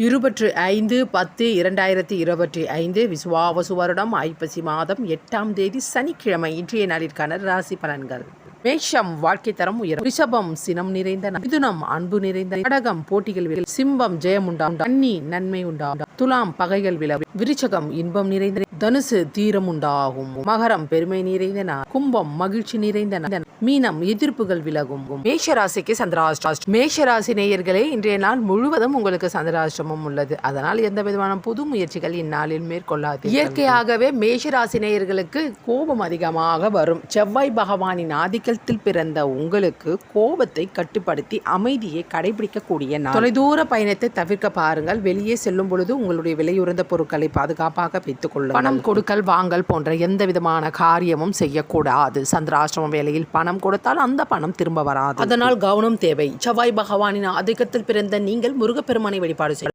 25/10/2025 விசுவாவசு வருடம் ஐப்பசி மாதம் 8ஆம் தேதி சனிக்கிழமை. இன்றைய நாளிற்கான ராசி பலன்கள். மேஷம் வாழ்க்கை தரம் உயரும். ரிஷபம் சினம் நிறைந்த. மிதுனம் அன்பு நிறைந்த. கடகம் போட்டிகள் விலகும். சிம்பம் ஜெயம் உண்டாம். கன்னி நன்மை உண்டாம். துலாம் பகைகள் விலகும். விருச்சகம் இன்பம் நிறைந்த. தனுசு தீரம் உண்டாகும். மகரம் பெருமை நிறைந்த. கும்பம் மகிழ்ச்சி நிறைந்த. மீனம் எதிர்ப்புகள் விலகும். மேஷராசிக்கு சந்திராஷ்டிரம். மேஷராசி நேயர்களே, இன்றைய நாள் முழுவதும் உங்களுக்கு சந்திராஷ்டிரமம் உள்ளது. அதனால் எந்த விதமான புது முயற்சிகள் இந்நாளில் மேற்கொள்ளாது. இயற்கையாகவே மேஷராசி நேயர்களுக்கு கோபம் அதிகமாக வரும். செவ்வாய் பகவானின் ஆதிக்கத்தில் பிறந்த உங்களுக்கு கோபத்தை கட்டுப்படுத்தி அமைதியை கடைபிடிக்கக்கூடிய நாள். தொலைதூர பயணத்தை தவிர்க்க பாருங்கள். வெளியே செல்லும் பொழுது உங்களுடைய விலையுறந்த பொருட்களை பாதுகாப்பாக வைத்துக் கொள்ளுங்கள். பணம் கொடுக்கல் வாங்கல் போன்ற எந்த விதமான காரியமும் செய்யக்கூடாது. சந்திராஷ்டிரம வேளையில் பணம் கொடுத்தால் அந்த பணம் திரும்ப வராது. அதனால் கவனம் தேவை. செவ்வாய் பகவானின் ஆதிக்கத்தில் பிறந்த நீங்கள் முருகப்பெருமானை வழிபாடு செய்ய